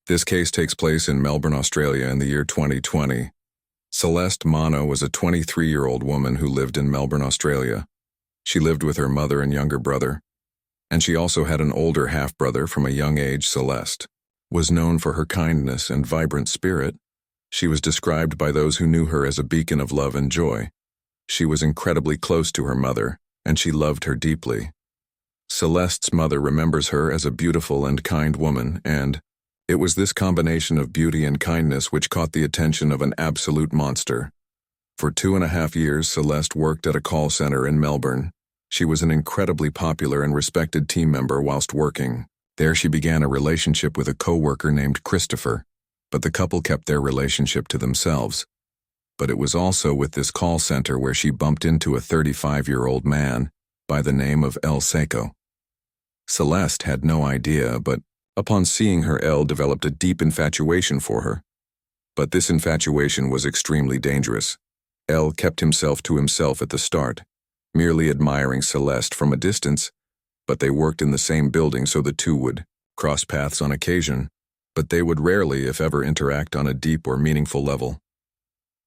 This case takes place in Melbourne, Australia in the year 2020. Celeste Manno was a 23-year-old woman who lived in Melbourne, Australia. She lived with her mother and younger brother, and she also had an older half-brother from a young age. Celeste was known for her kindness and vibrant spirit. She was described by those who knew her as a beacon of love and joy. She was incredibly close to her mother, and she loved her deeply. Celeste's mother remembers her as a beautiful and kind woman, and it was this combination of beauty and kindness which caught the attention of an absolute monster. For 2.5 years, Celeste worked at a call center in Melbourne. She was an incredibly popular and respected team member whilst working. There she began a relationship with a co-worker named Christopher, but the couple kept their relationship to themselves. But it was also with this call center where she bumped into a 35-year-old man by the name of El Seco. Celeste had no idea, but upon seeing her, El developed a deep infatuation for her. But this infatuation was extremely dangerous. El kept himself to himself at the start, merely admiring Celeste from a distance, but they worked in the same building, so the two would cross paths on occasion, but they would rarely, if ever, interact on a deep or meaningful level.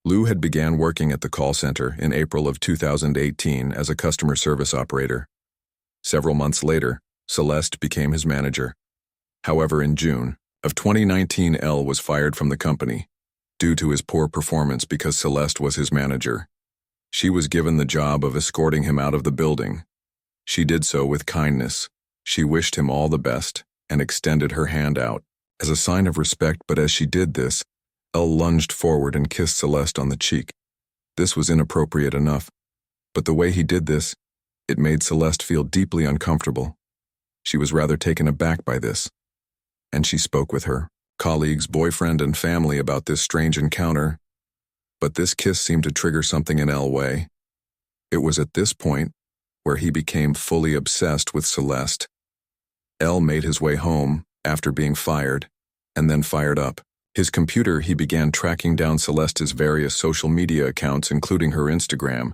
Lou had began working at the call center in April of 2018 as a customer service operator. Several months later, Celeste became his manager. However, in June of 2019, El was fired from the company due to his poor performance because Celeste was his manager. She was given the job of escorting him out of the building. She did so with kindness. She wished him all the best and extended her hand out as a sign of respect, but as she did this, El lunged forward and kissed Celeste on the cheek. This was inappropriate enough, but the way he did this, it made Celeste feel deeply uncomfortable. She was rather taken aback by this, and she spoke with her colleagues, boyfriend, and family about this strange encounter. But this kiss seemed to trigger something in El Way. It was at this point where he became fully obsessed with Celeste. El made his way home after being fired, and then fired up his computer. He began tracking down Celeste's various social media accounts, including her Instagram,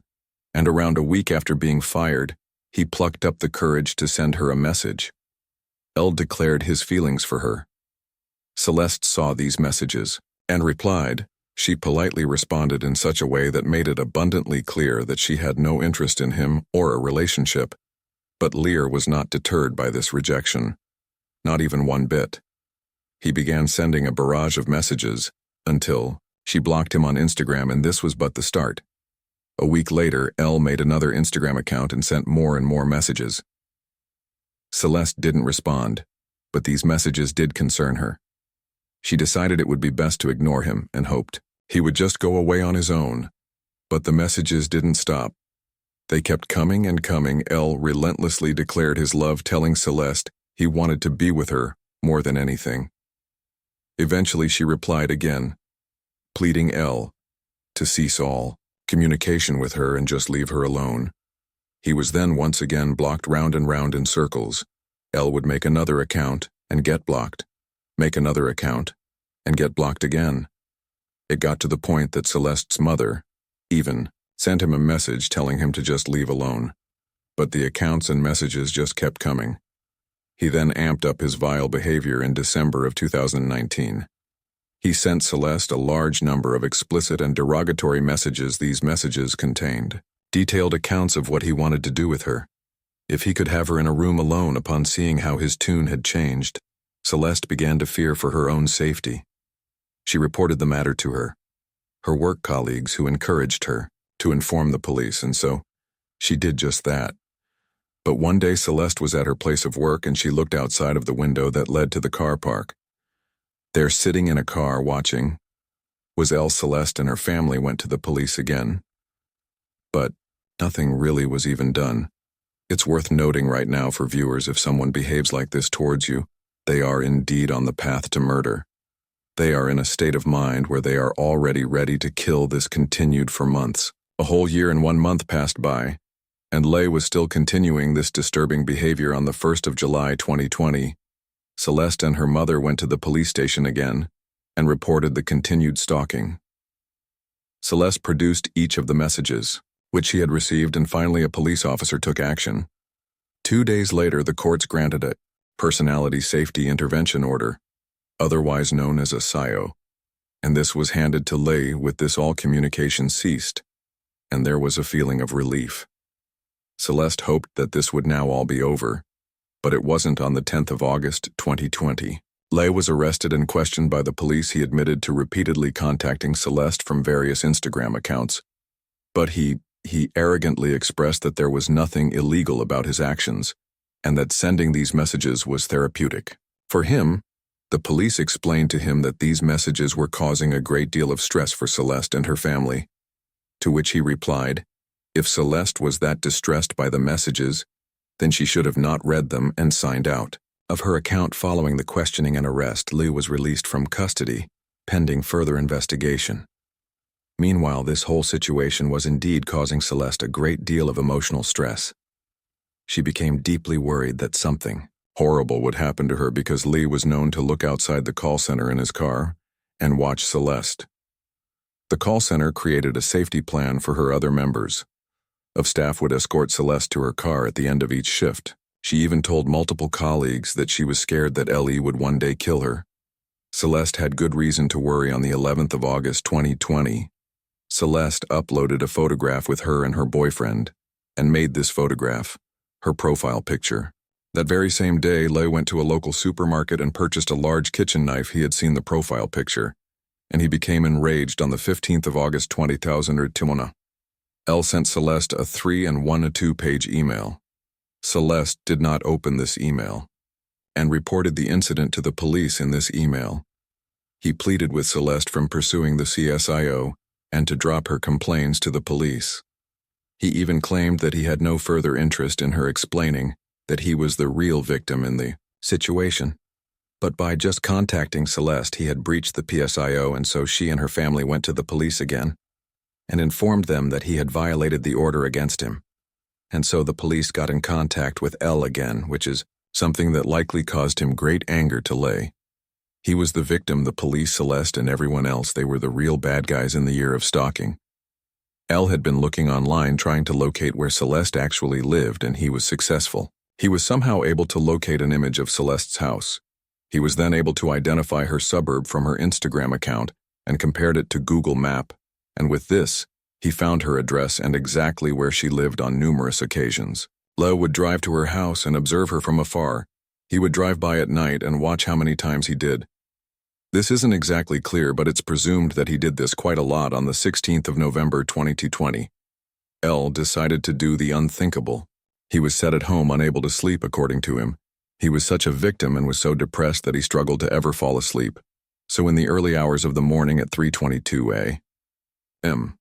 and around a week after being fired, he plucked up the courage to send her a message. El declared his feelings for her. Celeste saw these messages and replied. She politely responded in such a way that made it abundantly clear that she had no interest in him or a relationship. But Lear was not deterred by this rejection, not even one bit. He began sending a barrage of messages until she blocked him on Instagram, and this was but the start. A week later, El made another Instagram account and sent more and more messages. Celeste didn't respond, but these messages did concern her. She decided it would be best to ignore him and hoped he would just go away on his own. But the messages didn't stop. They kept coming and coming. El relentlessly declared his love, telling Celeste he wanted to be with her more than anything. Eventually she replied again, pleading El to cease all communication with her and just leave her alone. He was then once again blocked round and round in circles. El would make another account and get blocked, make another account, and get blocked again. It got to the point that Celeste's mother even sent him a message telling him to just leave alone. But the accounts and messages just kept coming. He then amped up his vile behavior in December of 2019. He sent Celeste a large number of explicit and derogatory messages. These messages contained detailed accounts of what he wanted to do with her. If he could have her in a room alone. Upon seeing how his tune had changed, Celeste began to fear for her own safety. She reported the matter to her work colleagues, who encouraged her to inform the police, and so she did just that. But one day Celeste was at her place of work and she looked outside of the window that led to the car park. There, sitting in a car watching, was El. Celeste and her family went to the police again. But nothing really was even done. It's worth noting right now for viewers, if someone behaves like this towards you, they are indeed on the path to murder. They are in a state of mind where they are already ready to kill. This continued for months. A whole year and 1 month passed by, and Lay was still continuing this disturbing behavior. On the 1st of July 2020, Celeste and her mother went to the police station again and reported the continued stalking. Celeste produced each of the messages which she had received, and finally a police officer took action. 2 days later, the courts granted a personality safety intervention order. otherwise known as a SIO, and this was handed to Lei. With this, all communication ceased, and there was a feeling of relief. Celeste hoped that this would now all be over, but it wasn't. On the 10th of August, 2020. Lei was arrested and questioned by the police. He admitted to repeatedly contacting Celeste from various Instagram accounts, but he arrogantly expressed that there was nothing illegal about his actions, and that sending these messages was therapeutic. For him, the police explained to him that these messages were causing a great deal of stress for Celeste and her family, to which he replied, if Celeste was that distressed by the messages, then she should have not read them and signed out of her account. Following the questioning and arrest, Lei was released from custody, pending further investigation. Meanwhile, this whole situation was indeed causing Celeste a great deal of emotional stress. She became deeply worried that something horrible would happen to her because Lei was known to look outside the call center in his car and watch Celeste. The call center created a safety plan for her. Other members of staff would escort Celeste to her car at the end of each shift. She even told multiple colleagues that she was scared that Ellie would one day kill her. Celeste had good reason to worry. On the 11th of August 2020, Celeste uploaded a photograph with her and her boyfriend and made this photograph her profile picture. That very same day, Lei went to a local supermarket and purchased a large kitchen knife. He had seen the profile picture, and he became enraged. On the 15th of August 2020, Elle sent Celeste a 3 and 1 2-page email. Celeste did not open this email and reported the incident to the police. In this email, he pleaded with Celeste from pursuing the CSIO and to drop her complaints to the police. He even claimed that he had no further interest in her, explaining that he was the real victim in the situation. But by just contacting Celeste, he had breached the PSIO, and so she and her family went to the police again and informed them that he had violated the order against him. And so the police got in contact with Elle again, which is something that likely caused him great anger to Lei. He was the victim. The police, Celeste, and everyone else, they were the real bad guys in the year of stalking. Elle had been looking online trying to locate where Celeste actually lived, and he was successful. He was somehow able to locate an image of Celeste's house. He was then able to identify her suburb from her Instagram account and compared it to Google Map, and with this, he found her address and exactly where she lived on numerous occasions. Lei would drive to her house and observe her from afar. He would drive by at night and watch how many times he did. This isn't exactly clear, but it's presumed that he did this quite a lot. On the 16th of November 2020, Elle decided to do the unthinkable. He was sat at home unable to sleep, according to him. He was such a victim and was so depressed that he struggled to ever fall asleep. So in the early hours of the morning at 3:22 a.m.,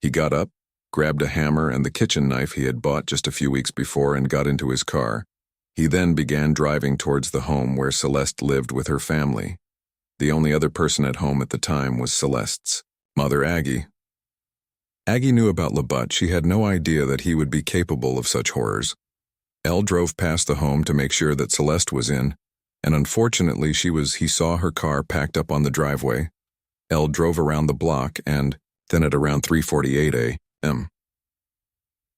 he got up, grabbed a hammer and the kitchen knife he had bought just a few weeks before and got into his car. He then began driving towards the home where Celeste lived with her family. The only other person at home at the time was Celeste's mother, Aggie. Aggie knew about Labutt. She had no idea that he would be capable of such horrors. Elle drove past the home to make sure that Celeste was in, and unfortunately he saw her car packed up on the driveway. Elle drove around the block and then at around 3:48 a.m.,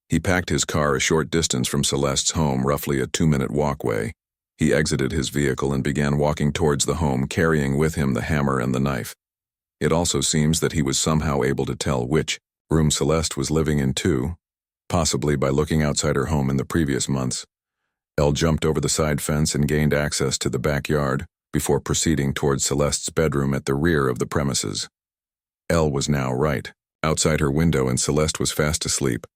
he packed his car a short distance from Celeste's home, roughly a 2-minute walkway. He exited his vehicle and began walking towards the home, carrying with him the hammer and the knife. It also seems that he was somehow able to tell which room Celeste was living in too, possibly by looking outside her home in the previous months. Elle jumped over the side fence and gained access to the backyard before proceeding towards Celeste's bedroom at the rear of the premises. Elle was now right outside her window, and Celeste was fast asleep,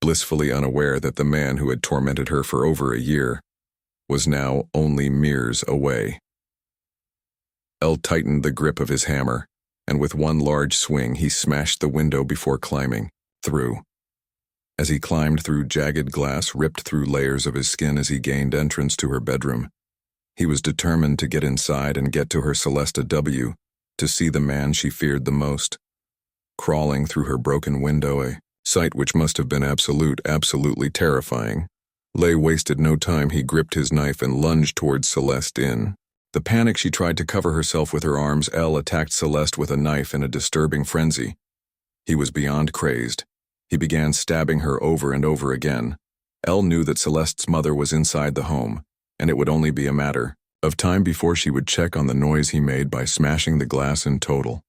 blissfully unaware that the man who had tormented her for over a year was now only meters away. Elle tightened the grip of his hammer, and with one large swing he smashed the window before climbing through. As he climbed through, jagged glass ripped through layers of his skin as he gained entrance to her bedroom. He was determined to get inside and get to her Celeste W, to see the man she feared the most. Crawling through her broken window, a sight which must have been absolutely terrifying, Lei wasted no time. He gripped his knife and lunged towards Celeste. In the panic, she tried to cover herself with her arms. Elle attacked Celeste with a knife in a disturbing frenzy. He was beyond crazed. He began stabbing her over and over again. Elle knew that Celeste's mother was inside the home, and it would only be a matter of time before she would check on the noise he made by smashing the glass in total.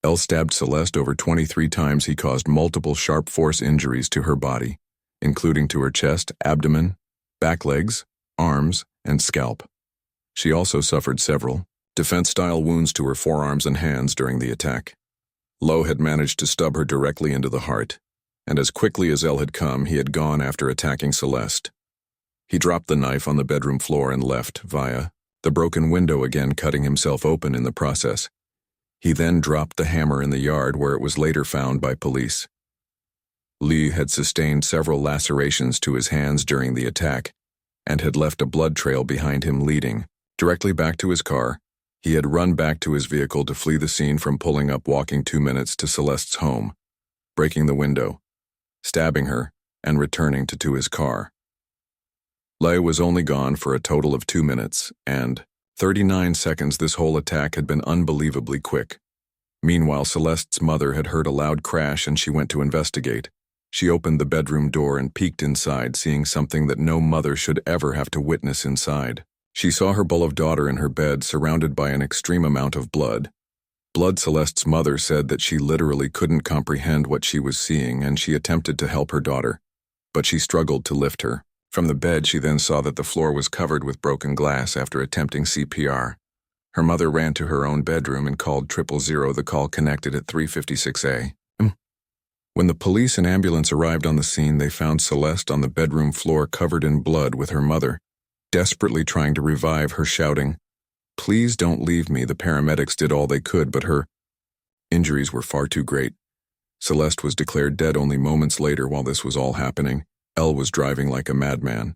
L stabbed Celeste over 23 times. He caused multiple sharp force injuries to her body, including to her chest, abdomen, back legs, arms, and scalp. She also suffered several defense-style wounds to her forearms and hands during the attack. Lowe had managed to stab her directly into the heart, and as quickly as L had come, he had gone after attacking Celeste. He dropped the knife on the bedroom floor and left via the broken window, again cutting himself open in the process. He then dropped the hammer in the yard, where it was later found by police. Lee had sustained several lacerations to his hands during the attack and had left a blood trail behind him leading directly back to his car. He had run back to his vehicle to flee the scene from pulling up, walking 2 minutes to Celeste's home, breaking the window, stabbing her, and returning to his car. Lei was only gone for a total of 2 minutes and 39 seconds. This whole attack had been unbelievably quick. Meanwhile, Celeste's mother had heard a loud crash and she went to investigate. She opened the bedroom door and peeked inside, seeing something that no mother should ever have to witness inside. She saw her beloved daughter in her bed, surrounded by an extreme amount of blood. Celeste's mother said that she literally couldn't comprehend what she was seeing, and she attempted to help her daughter, but she struggled to lift her. From the bed, she then saw that the floor was covered with broken glass after attempting CPR. Her mother ran to her own bedroom and called 000. The call connected at 3:56 a.m. When the police and ambulance arrived on the scene, they found Celeste on the bedroom floor covered in blood, with her mother desperately trying to revive her, shouting, "Please don't leave me." The paramedics did all they could, but her injuries were far too great. Celeste was declared dead only moments later. While this was all happening, L was driving like a madman.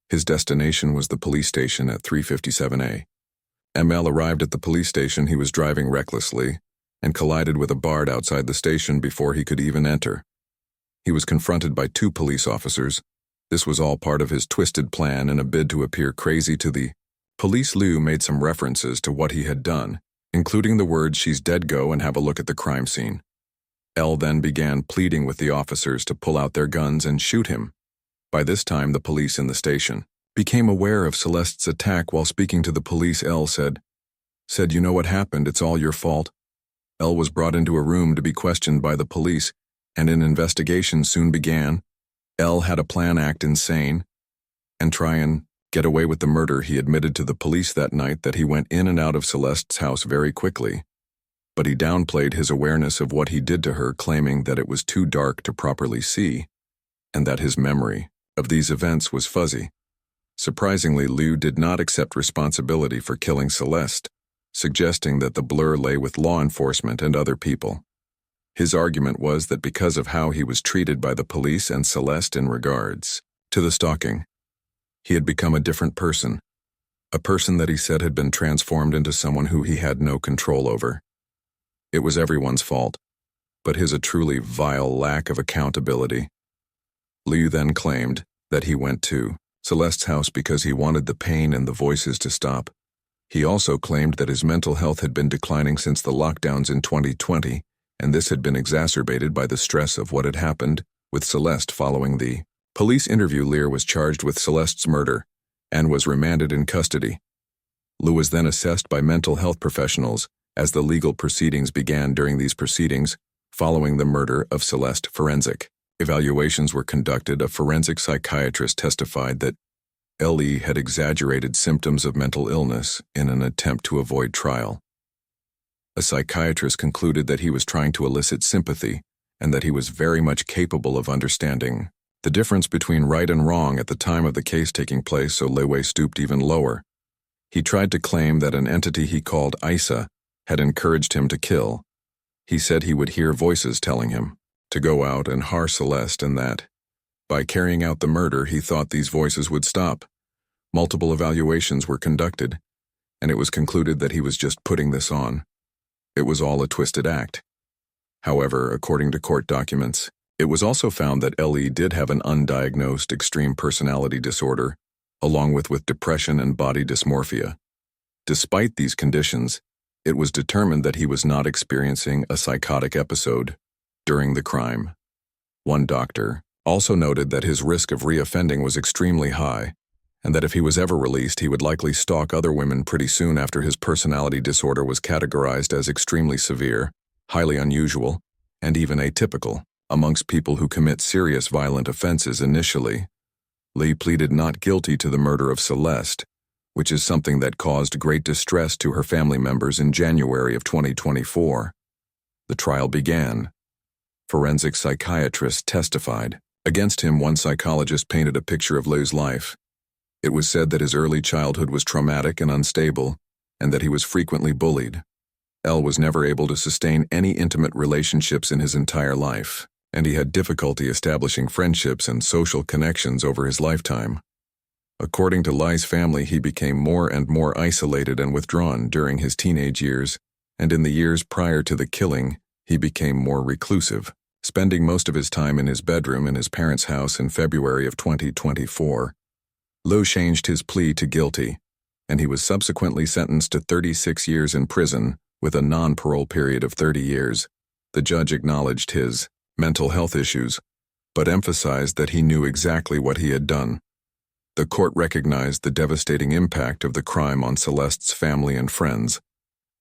His destination was the police station at 3:57 a.m. L arrived at the police station. He was driving recklessly and collided with a guard outside the station before he could even enter. He was confronted by 2 police officers. This was all part of his twisted plan in a bid to appear crazy to the police. Liu made some references to what he had done, including the words, "She's dead, go and have a look at the crime scene." L then began pleading with the officers to pull out their guns and shoot him. By this time, the police in the station became aware of Celeste's attack. While speaking to the police, L said, "You know what happened, it's all your fault." L was brought into a room to be questioned by the police, and an investigation soon began. L had a plan, act insane, and try and get away with the murder. He admitted to the police that night that he went in and out of Celeste's house very quickly, but he downplayed his awareness of what he did to her, claiming that it was too dark to properly see, and that his memory of these events was fuzzy. Surprisingly, Liu did not accept responsibility for killing Celeste, suggesting that the blur lay with law enforcement and other people. His argument was that because of how he was treated by the police and Celeste in regards to the stalking, he had become a different person, a person that he said had been transformed into someone who he had no control over. It was everyone's fault, but his a truly vile lack of accountability. Liu then claimed that he went to Celeste's house because he wanted the pain and the voices to stop. He also claimed that his mental health had been declining since the lockdowns in 2020, and this had been exacerbated by the stress of what had happened with Celeste following the police interview. Lear was charged with Celeste's murder and was remanded in custody. Liu was then assessed by mental health professionals as the legal proceedings began. During these proceedings, following the murder of Celeste, forensic evaluations were conducted. A forensic psychiatrist testified that L.E. had exaggerated symptoms of mental illness in an attempt to avoid trial. A psychiatrist concluded that he was trying to elicit sympathy and that he was very much capable of understanding the difference between right and wrong at the time of the case taking place, so Lei stooped even lower. He tried to claim that an entity he called Isa had encouraged him to kill. He said he would hear voices telling him to go out and harm Celeste, and that by carrying out the murder he thought these voices would stop. Multiple evaluations were conducted, and it was concluded that he was just putting this on. It was all a twisted act. However, according to court documents, it was also found that L.E. did have an undiagnosed extreme personality disorder, along with depression and body dysmorphia. Despite these conditions, it was determined that he was not experiencing a psychotic episode during the crime. One doctor also noted that his risk of reoffending was extremely high, and that if he was ever released, he would likely stalk other women pretty soon after his personality disorder was categorized as extremely severe, highly unusual, and even atypical amongst people who commit serious violent offenses initially. Lee pleaded not guilty to the murder of Celeste, which is something that caused great distress to her family members in January of 2024. The trial began. Forensic psychiatrists testified. Against him, one psychologist painted a picture of Lee's life. It was said that his early childhood was traumatic and unstable, and that he was frequently bullied. L was never able to sustain any intimate relationships in his entire life, and he had difficulty establishing friendships and social connections over his lifetime. According to Leigh's family, he became more and more isolated and withdrawn during his teenage years, and in the years prior to the killing, he became more reclusive, spending most of his time in his bedroom in his parents' house in February of 2024. Lowe changed his plea to guilty, and he was subsequently sentenced to 36 years in prison with a non-parole period of 30 years. The judge acknowledged his mental health issues, but emphasized that he knew exactly what he had done. The court recognized the devastating impact of the crime on Celeste's family and friends,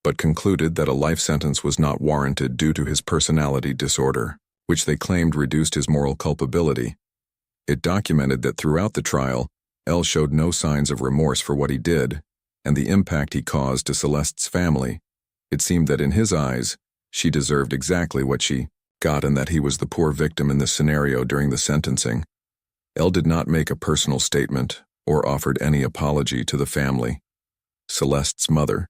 but concluded that a life sentence was not warranted due to his personality disorder, which they claimed reduced his moral culpability. It documented that throughout the trial, L showed no signs of remorse for what he did, and the impact he caused to Celeste's family. It seemed that in his eyes, she deserved exactly what she got and that he was the poor victim in this scenario during the sentencing. L did not make a personal statement or offered any apology to the family. Celeste's mother,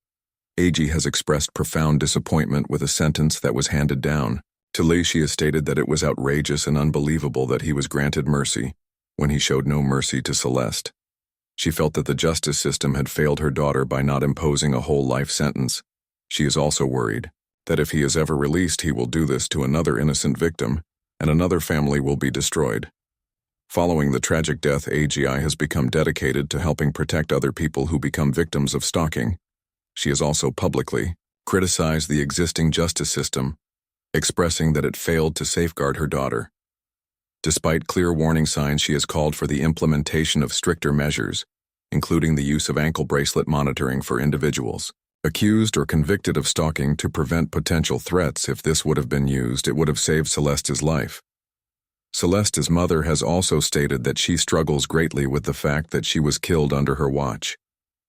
AG, has expressed profound disappointment with a sentence that was handed down. To Lee, she has stated that it was outrageous and unbelievable that he was granted mercy when he showed no mercy to Celeste. She felt that the justice system had failed her daughter by not imposing a whole life sentence. She is also worried that if he is ever released, he will do this to another innocent victim, and another family will be destroyed. Following the tragic death, AGI has become dedicated to helping protect other people who become victims of stalking. She has also publicly criticized the existing justice system, expressing that it failed to safeguard her daughter. Despite clear warning signs, she has called for the implementation of stricter measures, including the use of ankle bracelet monitoring for individuals accused or convicted of stalking to prevent potential threats. If this would have been used, it would have saved Celeste's life. Celeste's mother has also stated that she struggles greatly with the fact that she was killed under her watch.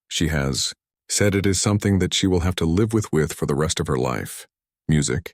She has said it is something that she will have to live with for the rest of her life. Music.